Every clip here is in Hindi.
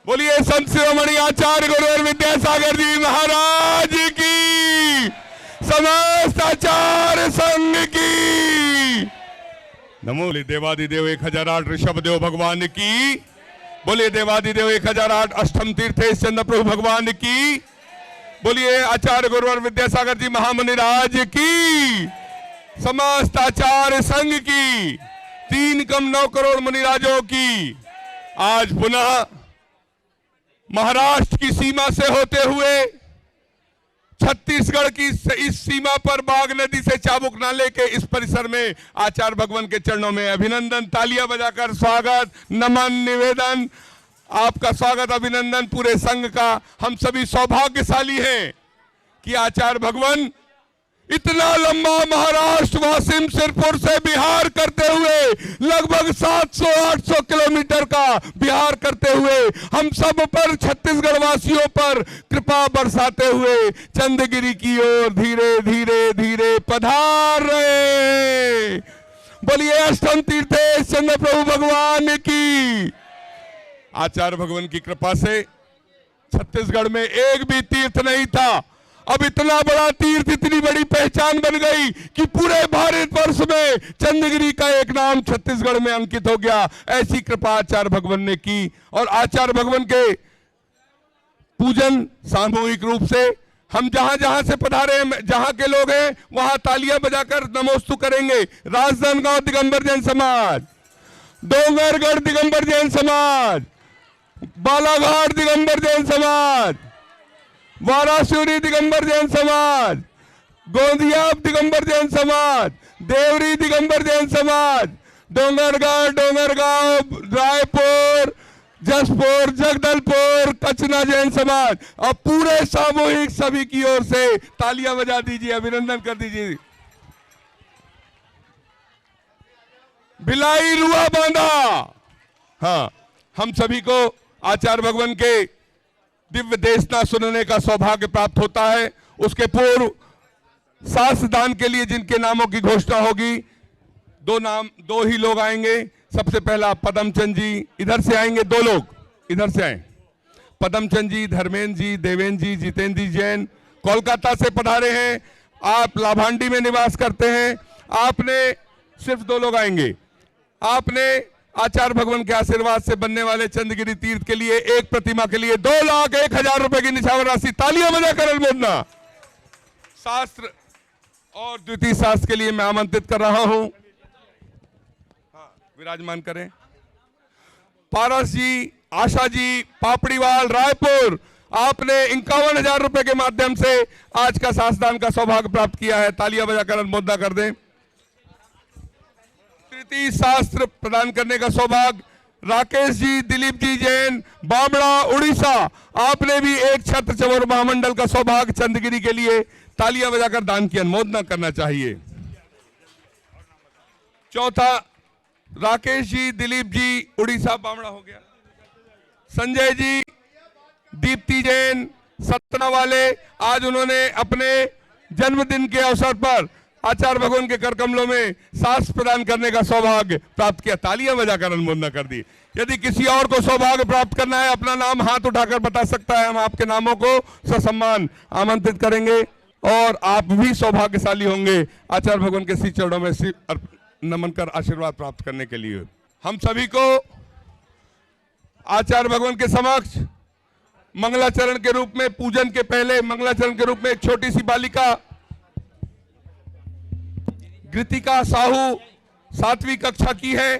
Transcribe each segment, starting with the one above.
बोलिए संत शिरोमणि आचार्य गुरुवर विद्यासागर जी महाराज की, समस्त आचार्य संघ की। नमो देवादिदेव 1008 ऋषभ देव भगवान की। बोलिए देवादिदेव 1008 अष्टम तीर्थेश चंद्र प्रभु भगवान की। बोलिए आचार्य गुरुवर विद्यासागर जी महामुनि राज की, समस्त आचार्य संघ की, 3,9 करोड़ मुनिराजों की। आज पुनः महाराष्ट्र की सीमा से होते हुए छत्तीसगढ़ की इस सीमा पर बाघ नदी से चाबुक नाले के इस परिसर में आचार्य भगवान के चरणों में अभिनंदन, तालियां बजाकर स्वागत, नमन, निवेदन। आपका स्वागत, अभिनंदन पूरे संघ का। हम सभी सौभाग्यशाली हैं कि आचार्य भगवान इतना लंबा महाराष्ट्र वासिम सिरपुर से बिहार करते हुए लगभग 700-800 किलोमीटर का बिहार करते हुए हम सब पर, छत्तीसगढ़ वासियों पर कृपा बरसाते हुए चंद्रगिरी की ओर धीरे धीरे धीरे पधार रहे। बोलिए अष्टम तीर्थेश चंद्र प्रभु भगवान की। आचार्य भगवान की कृपा से छत्तीसगढ़ में एक भी तीर्थ नहीं था, अब इतना बड़ा तीर्थ, इतनी बड़ी पहचान बन गई कि पूरे भारतवर्ष में चंद्रगिरी का एक नाम छत्तीसगढ़ में अंकित हो गया। ऐसी कृपा आचार्य भगवान ने की। और आचार्य भगवान के पूजन सामूहिक रूप से हम जहां जहां से पधारे हैं, जहां के लोग हैं वहां तालियां बजाकर नमोस्तु करेंगे। राजनांदगांव दिगंबर जैन समाज, डोंगरगढ़ दिगंबर जैन समाज, बालाघाट दिगंबर जैन समाज, वारासिवरी दिगंबर जैन समाज, गोंदिया दिगंबर जैन समाज, देवरी दिगंबर जैन समाज, डोंगरगढ़, डोंगरगांव, रायपुर, जसपुर, जगदलपुर, कचना जैन समाज और पूरे सामूहिक सभी की ओर से तालियां बजा दीजिए, अभिनंदन कर दीजिए। भिलाई रुआ बांधा। हाँ, हम सभी को आचार्य भगवान के दिव्य देशना सुनने का सौभाग्य प्राप्त होता है। उसके पूर्व शास्त्रदान के लिए जिनके नामों की घोषणा होगी, दो ही लोग आएंगे। सबसे पहला पदमचंद जी, इधर से आएंगे, 2 लोग इधर से आए। पदमचंद जी, धर्मेंद्र जी, देवेंद्र जी, जितेंद्र जैन कोलकाता से पधारे हैं। आप लाभांडी में निवास करते हैं। आपने सिर्फ 2 लोग आएंगे। आपने आचार्य भगवान के आशीर्वाद से बनने वाले चंद्रगिरी तीर्थ के लिए एक प्रतिमा के लिए 2,01,000 रुपए की निछावर राशि, तालियां बजाकर अनुमोदना। शास्त्र और द्वितीय शास्त्र के लिए मैं आमंत्रित कर रहा हूं। हाँ, विराजमान करें। पारस जी, आशा जी, पापड़ीवाल, रायपुर, आपने 51,000 रुपए के माध्यम से आज का शास्त्रदान का सौभाग्य प्राप्त किया है। तालियां बजाकर अनुमोदना कर दें। तृतीय शास्त्र प्रदान करने का सौभाग्य राकेश जी, दिलीप जी जैन, बामड़ा, उड़ीसा, आपने भी एक छत्र चवर महामंडल का सौभाग्य चंद्रगिरी के लिए तालियां बजाकर दान की अनुमोदना करना चाहिए। चौथा राकेश जी, दिलीप जी, उड़ीसा, बामड़ा हो गया। संजय जी, दीप्ति जैन, सतना वाले, आज उन्होंने अपने जन्मदिन के अवसर पर आचार्य भगवान के कर कमलों में शास्त्र प्रदान करने का सौभाग्य प्राप्त किया। तालियां बजाकर अनुमोदना कर दी। यदि किसी और को सौभाग्य प्राप्त करना है, अपना नाम हाथ उठाकर बता सकता है। हम आपके नामों को ससम्मान आमंत्रित करेंगे और आप भी सौभाग्यशाली होंगे आचार्य भगवान के श्री चरणों में नमन कर आशीर्वाद प्राप्त करने के लिए। हम सभी को आचार्य भगवान के समक्ष मंगलाचरण के रूप में, पूजन के पहले मंगलाचरण के रूप में एक छोटी सी बालिका कृतिका साहू 7वीं कक्षा की है।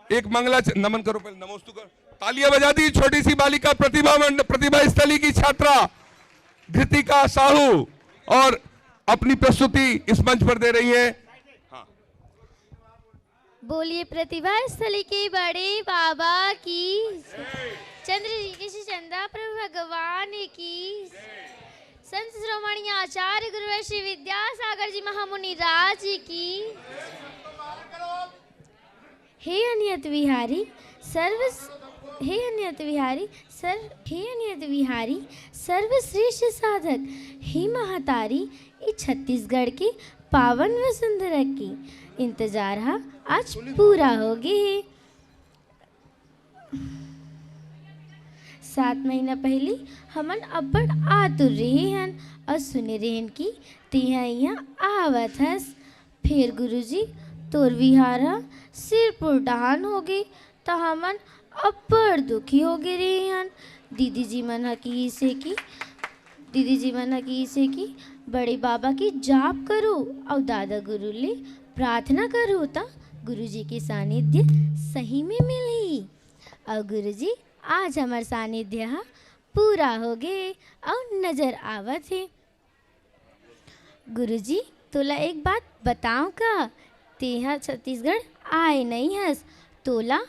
एक नमन करो पहले, नमोस्तु करो, तालियां बजा दी। छोटी सी बालिका प्रतिभा स्थली की छात्रा कृतिका साहू और अपनी प्रस्तुति इस मंच पर दे रही है। हाँ। बोलिए प्रतिभा स्थली के बड़े बाबा की, चंद्रगिरी चंदा प्रभु भगवान की, संत शिरोमणि आचार्य गुरुवर श्री विद्यासागर जी महामुनि राज की। हे अनियत विहारी सर्वश्रेष्ठ साधक, हे महातारी, इस छत्तीसगढ़ के पावन वसुंधरा की इंतजार आज पूरा हो गए। 7 महीना पहले हमन अब्बड़ आतुर रहे हन और सुने रहेन कि तिहा यहाँ आवत हस। फिर गुरुजी तोर विहार ह सिरपुर डहान हो गई तो हमन अब्बड़ दुखी हो गए रहे हन। दीदी जी मन ह की से बड़े बाबा की जाप करो और दादा गुरु ले प्रार्थना करो ता गुरुजी के सानिध्य सही में मिली। और गुरुजी आज हमार सानिध्य हा पूरा हो गए और नजर आवत है। गुरुजी तोला एक बात बताऊं का, तेहा छत्तीसगढ़ आए नहीं हस, तोला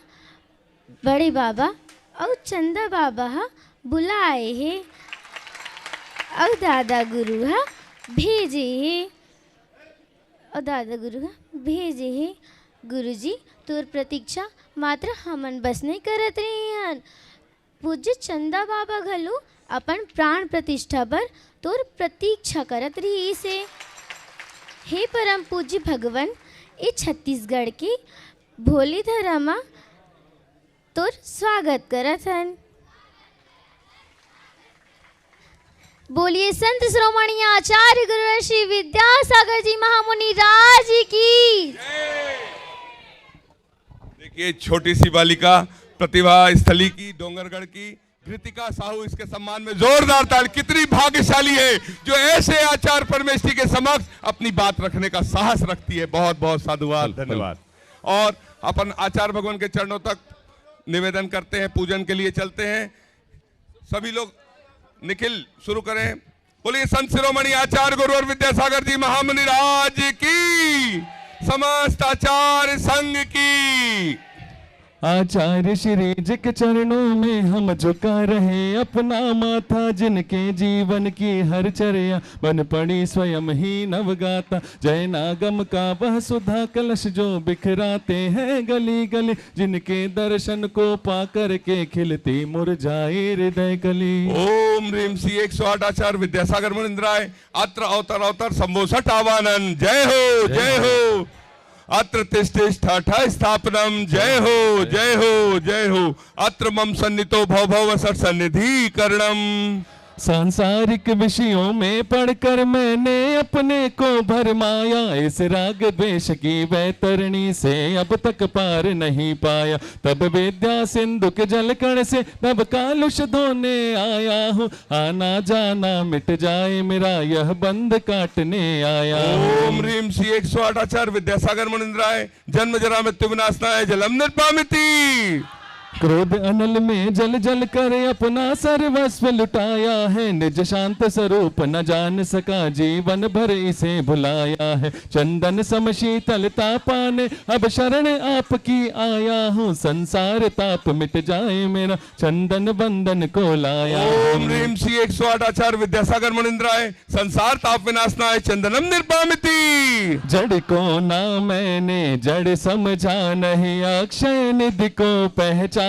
बड़े बाबा और चंदा बाबा हा बुलाए है और दादा गुरु हा भेजे है। गुरुजी तोर प्रतीक्षा मात्र हमन बस नहीं करत रही हन, पूज्य चंदा बाबा घलो अपन प्राण प्रतिष्ठा पर तोर प्रतीक्षा करत रही से। हे परम पूज्य भगवान, ए छत्तीसगढ़ की भोली धरमा तोर स्वागत करत हन। बोलिए संत श्रोमणी आचार्य गुरु श्री विद्यासागर जी महामुनि राज की। देखिए छोटी सी बालिका प्रतिभा स्थली की डोंगरगढ़ की कृतिका साहू, इसके सम्मान में जोरदार ताली। कितनी भाग्यशाली है जो ऐसे आचार्य परमेष्ठी के समक्ष अपनी बात रखने का साहस रखती है। बहुत बहुत साधुवाद, धन्यवाद। और अपन आचार्य भगवान के चरणों तक निवेदन करते हैं, पूजन के लिए चलते हैं। सभी लोग निखिल शुरू करें। बोलिए संत शिरोमणि आचार्य गुरुवर विद्यासागर जी महामुनि राज की, समस्त आचार्य संघ की। आचार्य श्री जी के चरणों में हम झुका रहे अपना माथा, जिनके जीवन की हर चर्या बन पड़ी स्वयं ही नवगाता। जय नागम का वह सुधा कलश जो बिखराते हैं गली गली, जिनके दर्शन को पा करके खिलती मुरझाए हृदय कली। ओम ह्रीम श्री 108 आचार्य विद्यासागर मुनिंद्राय अत्र अवतर अवतर संबोसठ आवानन। जय हो जय हो। अत्र तिष्ठा स्थापनम। जय हो जय हो जय हो। अत्र मम सन्नितो भव भव सठ सन्निधि करणम। सांसारिक विषयों में पढ़कर मैंने अपने को भरमाया, इस राग द्वेष की वैतरणी से अब तक पार नहीं पाया। तब विद्या सिंधु के जल कण से तब कालुष धोने आया हूँ, आना जाना मिट जाए मेरा यह बंध काटने आया। ओम ह्रीम श्री 108 आचार्य विद्यासागर मुनिंद्राय जन्म जरा मृत्यु विनाशनाय जलम निर्पामिति। क्रोध अनल में जल जल कर अपना सर्वस्व लुटाया है, निज शांत स्वरूप न जान सका जीवन भर इसे भुलाया है। चंदन सम शीतलता पाने अब शरण आपकी आया हूँ, संसार ताप मिट जाए मेरा चंदन बंधन को लाया। ओम ह्रीम श्री 108 आचार्य विद्यासागर मुनिंद्राय संसार ताप विनाशनाय चंदनम निर्पामिति। जड़ को ना मैंने जड़ समझा नहीं, अक्षय निधि को पहचाना,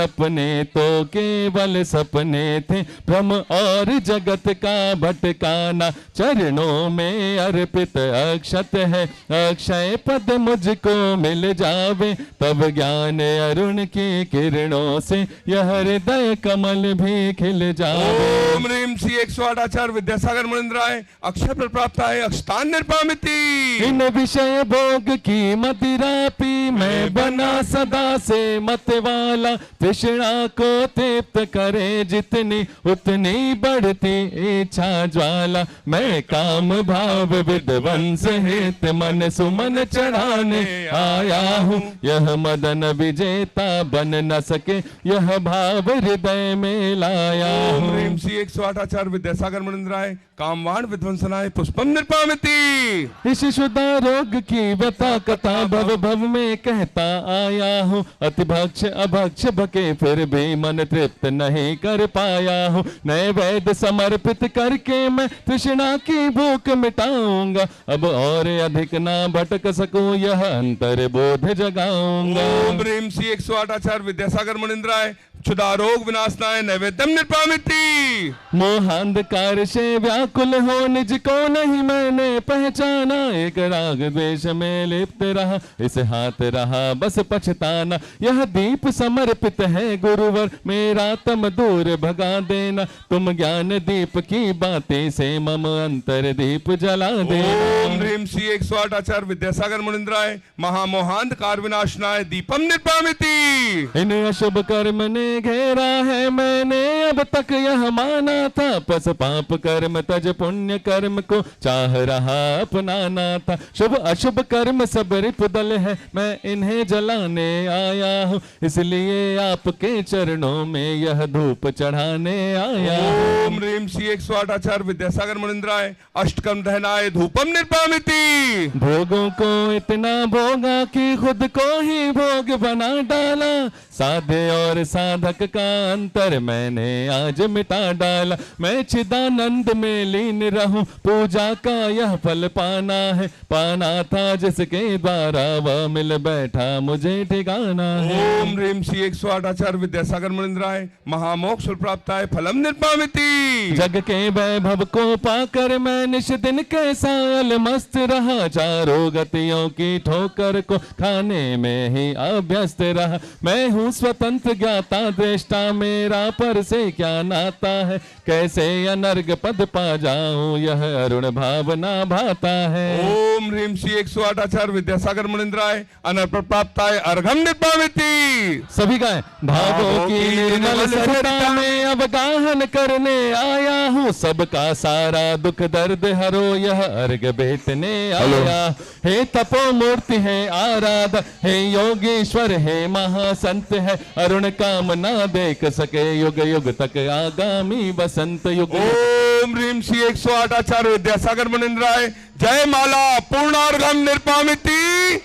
अपने तो केवल सपने थे भ्रम और जगत का भटकाना। चरणों में अर्पित अक्षत है, अक्षय पद मुझको मिल जावे, तब ज्ञान अरुण की किरणों से यह हृदय कमल भी खिल जावे। ओम ह्रीम श्री 108 आचार्य विद्यासागर मुनिंद्राय अक्षय पर प्राप्त है अक्षतान निर्पामिति। इन विषय भोग की मदिरा पी मैं बना सदा से मतवाला, तृष्णा को तृप्त करे जितनी उतनी बढ़ती इच्छा ज्वाला। मैं काम भाव विध्वंस हित मन सुमन चढ़ाने आया हूँ, यह मदन विजेता बन न सके यह भाव हृदय में लाया ओम हूँ। ह्रीम श्री 108 आचार्य विद्यासागर मुनिंद्राय कामवाण विध्वंसनाय पुष्पम निर्पामिति। इस शुदा रोग की व्यथा कथा भव भव में कहता आया हूँ, अति भक्ष अभक्ष भके फिर भी मन तृप्त नहीं कर पाया हूँ। नए वैद समर्पित करके मैं तृष्णा की भूख मिटाऊंगा, अब और अधिक ना भटक सकूं यह अंतर बोध जगाऊंगा। ओम ह्रीम श्री 108 आचार्य विद्यासागर मुनिंद्राय क्षुधा रोग विनाशनाय नैवेद्यम निर्पामिति। मोहांधकार से व्याकुल हो निज को नहीं मैंने पहचाना, एक राग द्वेष में लिप्त रहा इस हाथ रहा बस पछताना। यह दीप समर्पित है गुरुवर मेरा तम दूर भगा देना, तुम ज्ञान दीप की बातें से मम अंतर दीप जला देना। ओम ह्रीम श्री 108 आचार्य विद्यासागर मुनिंद्राय महामोहांधकार विनाशनाय दीपम निर्पामिति। इन अशुभ कर्म ने घेरा है मैंने अब तक यह माना था, पस पाप कर्म तज पुण्य कर्म को चाह रहा अपनाना था। शुभ अशुभ कर्म सब रिपुदल है मैं इन्हें जलाने आया हूँ, इसलिए आपके चरणों में यह धूप चढ़ाने आया हूँ। ओम ह्रीम श्री 108 आचार्य विद्यासागर मुनिंद्राय अष्टकम दहनाय धूपम निर्पामिति। भोगों को इतना भोगा कि खुद को ही भोग बना डाला, साधे और साधक का अंतर मैंने आज मिटा डाला। मैं चिदानंद में लीन रहूं पूजा का यह फल पाना है, पाना था जिसके द्वारा वह मिल बैठा मुझे ठिकाना है। ओम ह्रीम श्री 108 आचार्य विद्यासागर मुनिंद्राय महामोक्ष प्राप्ताय फलम निर्पामिति। जग के वैभव को पाकर मैं निश दिन कैसा मस्त रहा, चारों गतियों की ठोकर को खाने में ही अभ्यस्त रहा। मैं हूँ स्वतंत्र ज्ञाता दृष्टा मेरा पर से क्या नाता है, कैसे अनर्ग पद पा जाऊं यह अरुण भावना भाता है। ओम ह्रीम श्री 108 आचार्य विद्यासागर मुनिंद्राय अनर्पण प्राप्ताय अर्घम निर्पामिति। सभी गाएं। भावों की निर्मल सरिता में अवगाहन करने आया हूँ, सबका सारा दुख दर्द हरो यह अर्घ बेटने आया। हे तपो मूर्ति है आराध, हे योगेश्वर है महासंत है, अरुण कामना देख सके युग युग तक आगामी बसंत युग। ओम ह्रीम श्री 108 आचार्य विद्यासागर मुनिंद्राय जय माला पूर्णार्घम निर्पामिति।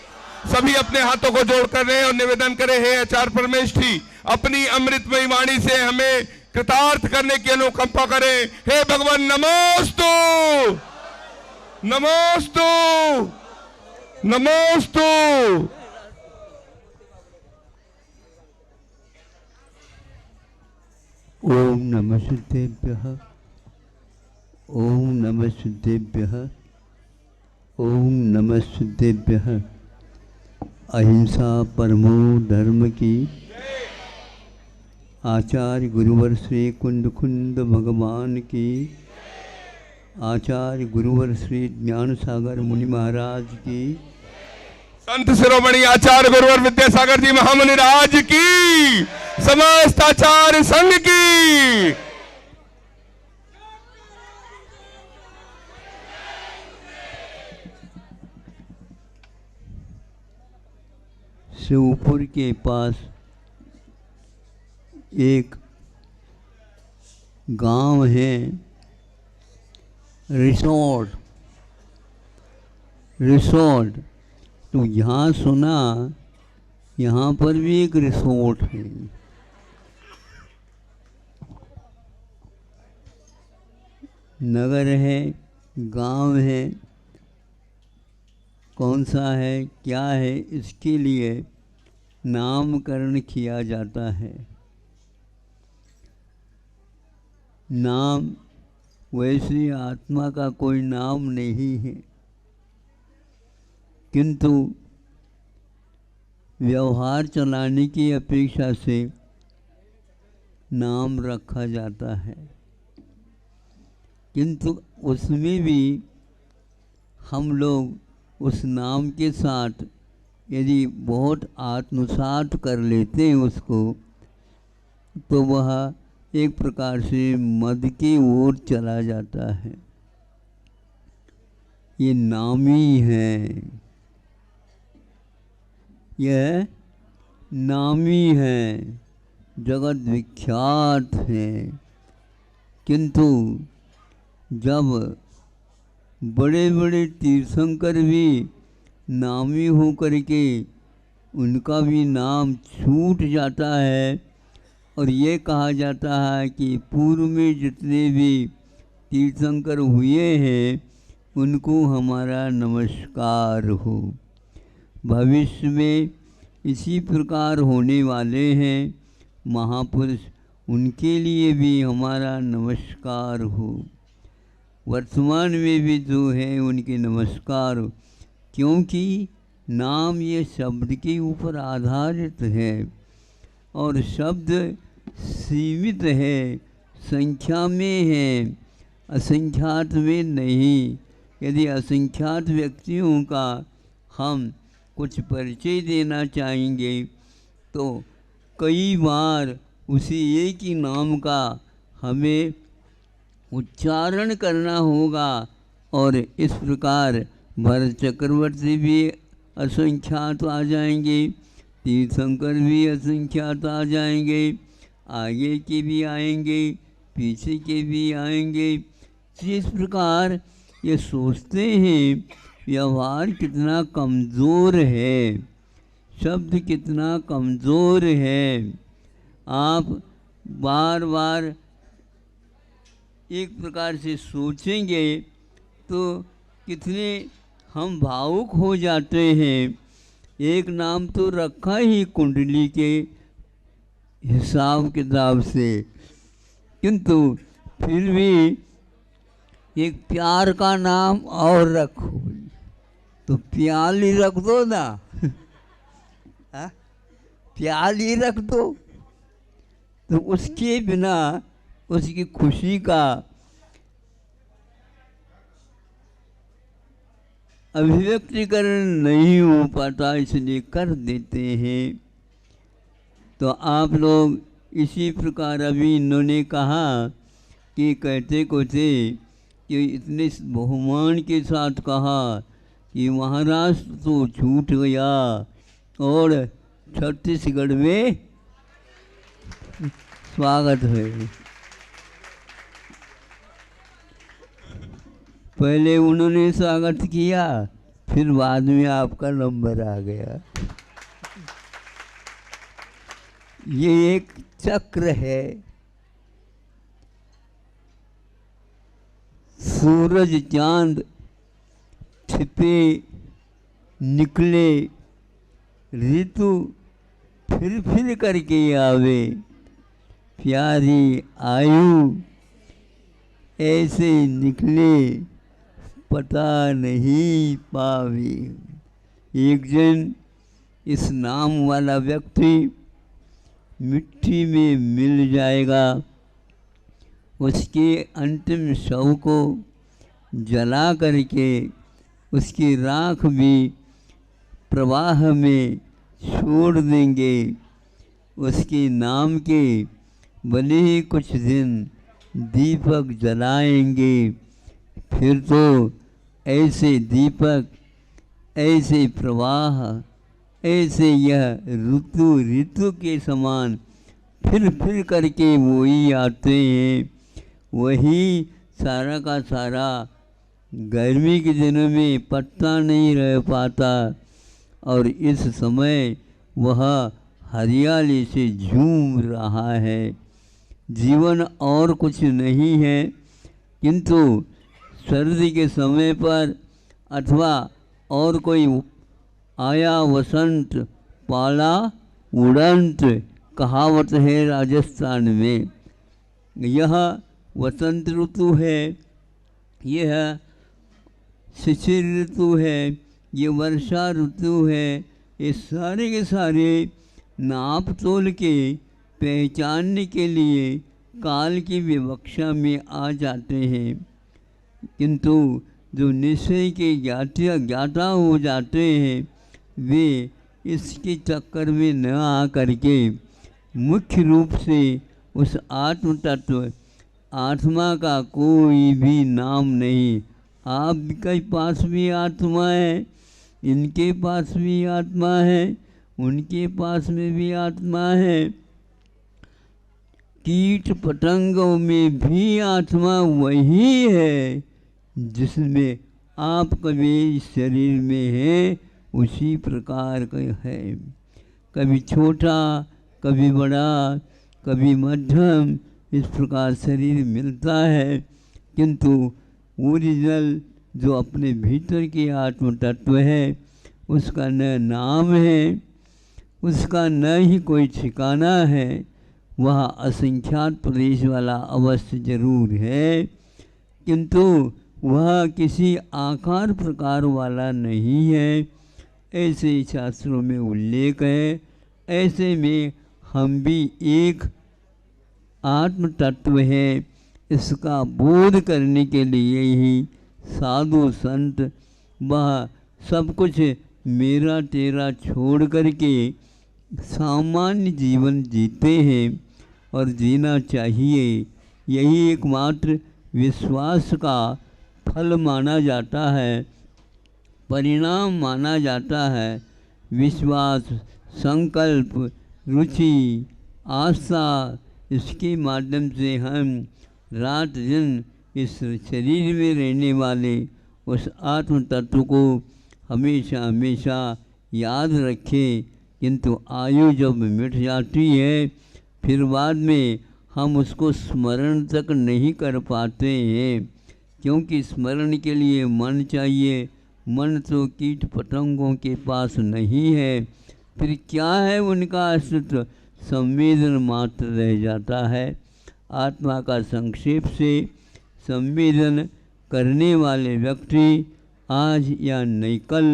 सभी अपने हाथों को जोड़ कर रहे और निवेदन करें, हे आचार्य परमेष्ठी अपनी अमृतमयी वाणी से हमें कृतार्थ करने की अनुकंपा करें। हे भगवान नमोस्तु नमोस्तु नमोस्तु। ओम नमः शुद्धेभ्यः, ओम नमः शुद्धेभ्यः, ओम नमः शुद्धेभ्यः। अहिंसा परमो धर्म की। आचार्य गुरुवर श्री कुंद कुंद भगवान की। आचार्य गुरुवर श्री ज्ञान सागर मुनि महाराज की। संत शिरोमणि आचार्य गुरुवर विद्यासागर जी महामुनि राज की। समस्त आचार्य संघ की। शिवपुर के पास एक गांव है, रिसोर्ट। तो यहाँ सुना यहाँ पर भी एक रिसोर्ट है। नगर है, गांव है, कौन सा है क्या है इसके लिए नामकरण किया जाता है। नाम वैसे आत्मा का कोई नाम नहीं है, किंतु व्यवहार चलाने की अपेक्षा से नाम रखा जाता है। किंतु उसमें भी हम लोग उस नाम के साथ यदि बहुत आत्मसात कर लेते हैं उसको, तो वह एक प्रकार से मद की ओर चला जाता है। ये नामी है, यह नामी है, जगत विख्यात है। किंतु जब बड़े बड़े तीर्थंकर भी नामी हो करके उनका भी नाम छूट जाता है और ये कहा जाता है कि पूर्व में जितने भी तीर्थंकर हुए हैं उनको हमारा नमस्कार हो। भविष्य में इसी प्रकार होने वाले हैं महापुरुष, उनके लिए भी हमारा नमस्कार हो। वर्तमान में भी जो है उनके नमस्कार हो, क्योंकि नाम ये शब्द के ऊपर आधारित है और शब्द सीमित है, संख्या में है, असंख्यात में नहीं। यदि असंख्यात व्यक्तियों का हम कुछ परिचय देना चाहेंगे तो कई बार उसी एक ही नाम का हमें उच्चारण करना होगा। और इस प्रकार भरत चक्रवर्ती भी असंख्यात आ जाएंगे, तीर्थंकर भी असंख्यात आ जाएंगे, आगे के भी आएंगे, पीछे के भी आएंगे। इस प्रकार ये सोचते हैं व्यवहार कितना कमज़ोर है, शब्द कितना कमज़ोर है। आप बार बार एक प्रकार से सोचेंगे तो कितने हम भावुक हो जाते हैं। एक नाम तो रखा ही कुंडली के हिसाब किताब से, किंतु फिर भी एक प्यार का नाम और रखो तो प्याल ही रख दो ना। प्याल ही रख दो तो उसके बिना उसकी खुशी का अभिव्यक्तिकरण नहीं हो पाता, इसलिए कर देते हैं। तो आप लोग इसी प्रकार अभी इन्होंने कहा कि कहते को थे कि इतने बहुमान के साथ कहा कि महाराष्ट्र तो छूट गया और छत्तीसगढ़ में स्वागत है। पहले उन्होंने स्वागत किया, फिर बाद में आपका नंबर आ गया। ये एक चक्र है। सूरज चांद छिपे निकले, ऋतु फिर करके आवे, प्यारी आयु ऐसे निकले पता नहीं पावे। एक जन इस नाम वाला व्यक्ति मिट्टी में मिल जाएगा, उसके अंतिम शव को जला करके उसकी राख भी प्रवाह में छोड़ देंगे। उसके नाम के भले ही कुछ दिन दीपक जलाएंगे, फिर तो ऐसे दीपक, ऐसे प्रवाह, ऐसे यह ऋतु के समान फिर करके वही आते हैं। वही सारा का सारा गर्मी के दिनों में पत्ता नहीं रह पाता और इस समय वह हरियाली से झूम रहा है। जीवन और कुछ नहीं है, किंतु सर्दी के समय पर अथवा और कोई आया वसंत पाला उड़ंत कहावत है राजस्थान में। यह वसंत ऋतु है, यह शिशिर ऋतु है, ये वर्षा ऋतु है। ये सारे के सारे नाप तोल के पहचानने के लिए काल की विवक्षा में आ जाते हैं, किंतु जो निश्चय के ज्ञाता हो जाते हैं वे इसके चक्कर में न आ करके मुख्य रूप से उस आत्म तत्व आत्मा का कोई भी नाम नहीं। आपके पास भी आत्मा है, इनके पास भी आत्मा है, उनके पास में भी आत्मा है। कीट पतंगों में भी आत्मा वही है जिसमें आप कभी शरीर में है, उसी प्रकार का है। कभी छोटा, कभी बड़ा, कभी मध्यम, इस प्रकार शरीर मिलता है, किंतु ओरिजिनल जो अपने भीतर की आत्म तत्व है उसका न नाम है, उसका न ही कोई ठिकाना है, वह असंख्यात प्रदेश वाला अवश्य जरूर है, किंतु वह किसी आकार प्रकार वाला नहीं है, ऐसे शास्त्रों में उल्लेख है। ऐसे में हम भी एक आत्म तत्व है, इसका बोध करने के लिए ही साधु संत वह सब कुछ मेरा तेरा छोड़ करके सामान्य जीवन जीते हैं और जीना चाहिए। यही एकमात्र विश्वास का फल माना जाता है, परिणाम माना जाता है। विश्वास, संकल्प, रुचि, आस्था, इसके माध्यम से हम रात दिन इस शरीर में रहने वाले उस आत्म तत्व को हमेशा हमेशा याद रखें। किंतु आयु जब मिट जाती है फिर बाद में हम उसको स्मरण तक नहीं कर पाते हैं, क्योंकि स्मरण के लिए मन चाहिए। मन तो कीट पतंगों के पास नहीं है, फिर क्या है उनका अस्तित्व? संवेदन मात्र रह जाता है। आत्मा का संक्षेप से संवेदन करने वाले व्यक्ति आज या नहीं कल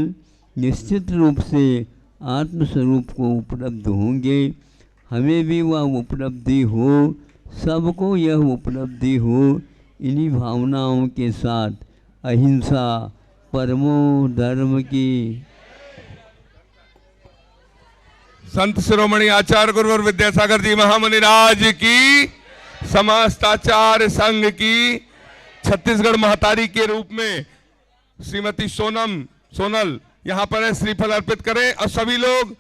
निश्चित रूप से आत्मस्वरूप को उपलब्ध होंगे। हमें भी वह उपलब्धि हो, सबको यह उपलब्धि हो। इन्हीं भावनाओं के साथ अहिंसा परमो धर्म की। संत शिरोमणि आचार्य गुरुवर विद्यासागर जी महामुनि राज की, समस्ताचार्य संघ की, छत्तीसगढ़ महतारी के रूप में श्रीमती सोनल यहाँ पर है। श्रीफल अर्पित करें और सभी लोग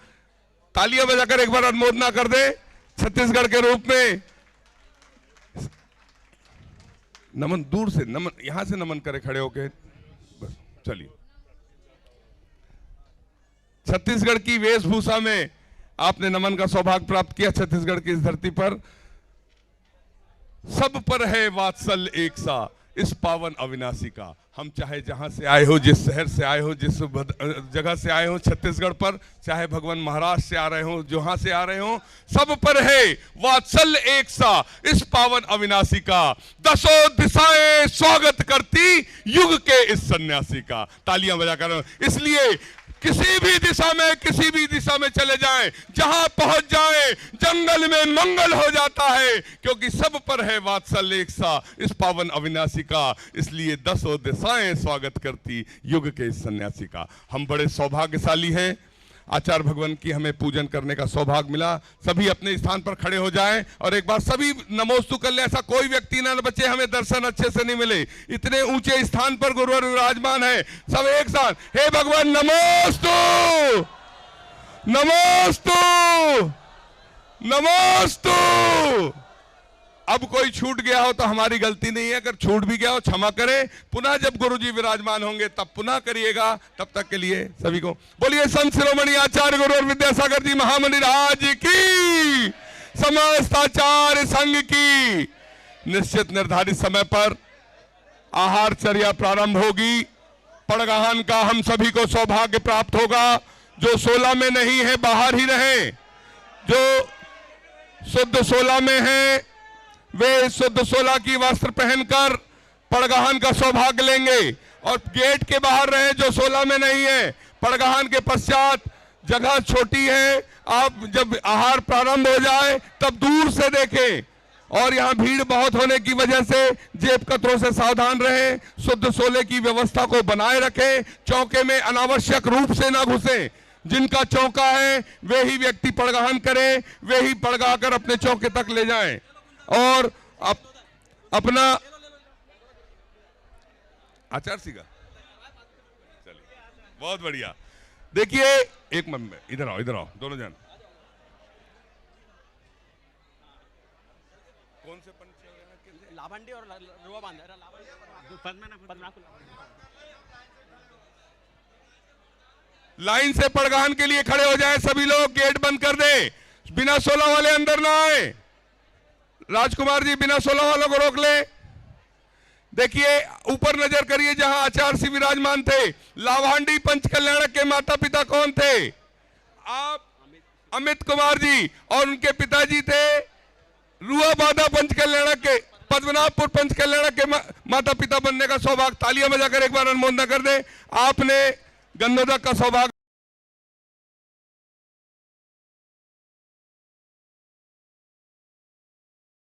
तालियां बजाकर एक बार अनुमोदना कर दें। छत्तीसगढ़ के रूप में नमन, दूर से नमन, यहां से नमन करें खड़े होके। बस चलिए। छत्तीसगढ़ की वेशभूषा में आपने नमन का सौभाग्य प्राप्त किया। छत्तीसगढ़ की इस धरती पर सब पर है वात्सल्य एक सा, इस पावन अविनाशी का। हम चाहे जहां से आए हो, जिस शहर से आए हो, जिस जगह से आए हो छत्तीसगढ़ पर, चाहे भगवान महाराष्ट्र से आ रहे हो, जहां से आ रहे हो, सब पर है वात्सल्य एक सा, इस पावन अविनाशी का। दसों दिशाएं स्वागत करती युग के इस सन्यासी का। तालियां बजाकर। इसलिए किसी भी दिशा में चले जाएं, जहां पहुंच जाएं, जंगल में मंगल हो जाता है, क्योंकि सब पर है वात्सल्य एक सा, इस पावन अविनाशी का। इसलिए दसों दिशाएं स्वागत करती युग के इस सन्यासी का। हम बड़े सौभाग्यशाली हैं। आचार्य भगवान की हमें पूजन करने का सौभाग्य मिला। सभी अपने स्थान पर खड़े हो जाएं और एक बार सभी नमोस्तु कर ले। ऐसा कोई व्यक्ति ना बचे हमें दर्शन अच्छे से नहीं मिले। इतने ऊंचे स्थान पर गुरुवर विराजमान है। सब एक साथ, हे भगवान नमोस्तु, नमोस्तु, नमोस्तु। अब कोई छूट गया हो तो हमारी गलती नहीं है, अगर छूट भी गया हो क्षमा करें। पुनः जब गुरुजी विराजमान होंगे तब पुनः करिएगा। तब तक के लिए सभी को बोलिए संत शिरोमणि आचार्य गुरुवर विद्यासागर जी महामुनि राज की, समस्त आचार्य संघ की। निश्चित निर्धारित समय पर आहारचर्या प्रारंभ होगी। पड़गहान का हम सभी को सौभाग्य प्राप्त होगा। जो 16 में नहीं है बाहर ही रहे, जो शुद्ध 16 में है वे शुद्ध 16 की वस्त्र पहनकर पड़गहान का सौभाग्य लेंगे। और गेट के बाहर रहे जो 16 में नहीं है। पड़गहान के पश्चात जगह छोटी है, आप जब आहार प्रारंभ हो जाए तब दूर से देखें। और यहाँ भीड़ बहुत होने की वजह से जेब कतरों से सावधान रहें। शुद्ध 16 की व्यवस्था को बनाए रखें। चौके में अनावश्यक रूप से ना घुसे। जिनका चौका है वे ही व्यक्ति पड़गहान करें, वे ही पड़गा कर अपने चौके तक ले जाएं। और अपना आचार सीखा। चलिए बहुत बढ़िया। देखिए एक मिनट में इधर आओ दोनों जन। कौन से पंच? लाभांडी और रुआ बांधा। लाइन से पड़गहान के लिए खड़े हो जाएं सभी लोग। गेट बंद कर दें। बिना 16 वाले अंदर ना आए। राजकुमार जी बिना 16 वालों को रोक ले। देखिए ऊपर नजर करिए जहां आचार्य श्री विराजमान थे। लाभांडी पंच कल्याणक के माता पिता कौन थे? आप अमित कुमार जी। और उनके पिताजी थे रुआ बाधा पंच कल्याण के पद्मनाभपुर पंच कल्याण के माता पिता बनने का सौभाग्य, तालियां बजाकर एक बार अनुमोदन कर दे। आपने गन्नोदक का सौभाग्य